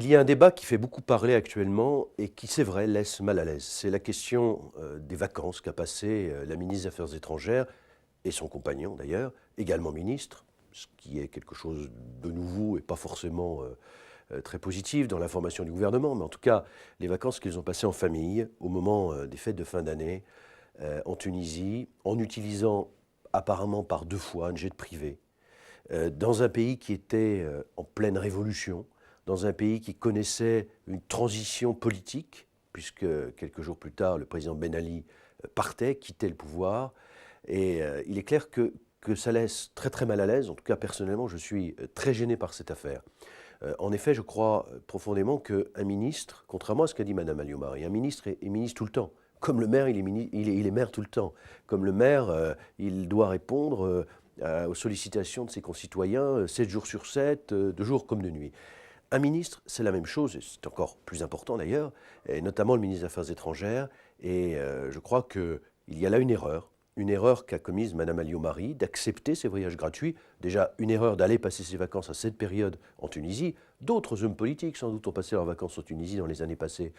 Il y a un débat qui fait beaucoup parler actuellement et qui, c'est vrai, laisse mal à l'aise. C'est la question des vacances qu'a passé la ministre des Affaires étrangères et son compagnon d'ailleurs, également ministre, ce qui est quelque chose de nouveau et pas forcément très positif dans la formation du gouvernement, mais en tout cas les vacances qu'ils ont passées en famille au moment des fêtes de fin d'année en Tunisie, en utilisant apparemment par 2 fois un jet privé, dans un pays qui était en pleine révolution, dans un pays qui connaissait une transition politique, puisque quelques jours plus tard, le président Ben Ali partait, quittait le pouvoir. Et il est clair que ça laisse très très mal à l'aise. En tout cas, personnellement, je suis très gêné par cette affaire. En effet, je crois profondément qu'un ministre, contrairement à ce qu'a dit Mme Alliot-Marie, un ministre est ministre tout le temps. Comme le maire, il est maire tout le temps. Comme le maire, il doit répondre aux sollicitations de ses concitoyens 7 jours sur 7, de jour comme de nuit. Un ministre, c'est la même chose, et c'est encore plus important d'ailleurs, et notamment le ministre des Affaires étrangères. Et je crois qu'il y a là une erreur qu'a commise Mme Alliot-Marie d'accepter ces voyages gratuits. Déjà, une erreur d'aller passer ses vacances à cette période en Tunisie. D'autres hommes politiques, sans doute, ont passé leurs vacances en Tunisie dans les années passées.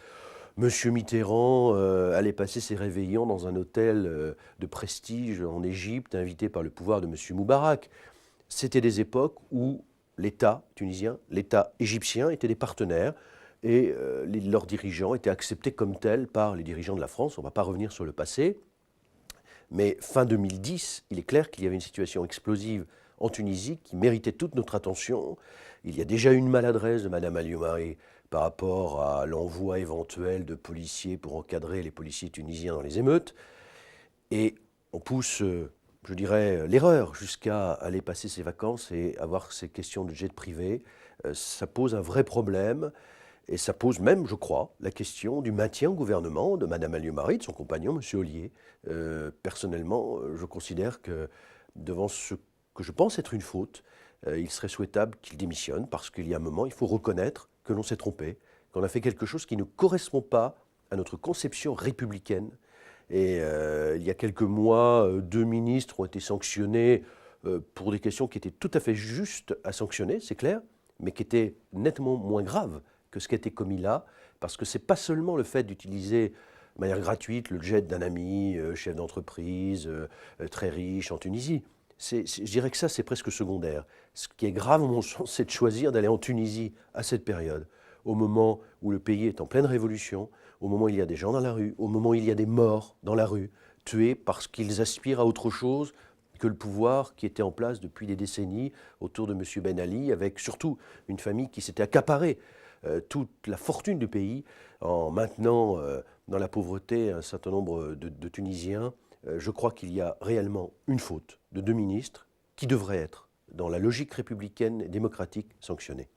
Monsieur Mitterrand allait passer ses réveillons dans un hôtel de prestige en Égypte, invité par le pouvoir de Monsieur Moubarak. C'était des époques où l'État tunisien, l'État égyptien étaient des partenaires et leurs dirigeants étaient acceptés comme tels par les dirigeants de la France. On ne va pas revenir sur le passé. Mais fin 2010, il est clair qu'il y avait une situation explosive en Tunisie qui méritait toute notre attention. Il y a déjà eu une maladresse de Mme Alliot-Marie par rapport à l'envoi éventuel de policiers pour encadrer les policiers tunisiens dans les émeutes. Et on pousse, je dirais, l'erreur jusqu'à aller passer ses vacances et avoir ces questions de jet privé. Ça pose un vrai problème. Et ça pose même, je crois, la question du maintien au gouvernement de Mme Alliot-Marie, de son compagnon, M. Ollier. Personnellement, je considère que devant ce que je pense être une faute, il serait souhaitable qu'il démissionne parce qu'il y a un moment, il faut reconnaître que l'on s'est trompé, qu'on a fait quelque chose qui ne correspond pas à notre conception républicaine. Et il y a quelques mois, 2 ministres ont été sanctionnés pour des questions qui étaient tout à fait justes à sanctionner, c'est clair, mais qui étaient nettement moins graves que ce qui a été commis là, parce que ce n'est pas seulement le fait d'utiliser de manière gratuite le jet d'un ami, chef d'entreprise, très riche en Tunisie. Je dirais que ça, c'est presque secondaire. Ce qui est grave, à mon sens, c'est de choisir d'aller en Tunisie à cette période, au moment où le pays est en pleine révolution, au moment où il y a des gens dans la rue, au moment où il y a des morts dans la rue, tués parce qu'ils aspirent à autre chose que le pouvoir qui était en place depuis des décennies autour de M. Ben Ali, avec surtout une famille qui s'était accaparée toute la fortune du pays en maintenant dans la pauvreté un certain nombre de Tunisiens. Je crois qu'il y a réellement une faute de 2 ministres qui devraient être, dans la logique républicaine et démocratique, sanctionnés.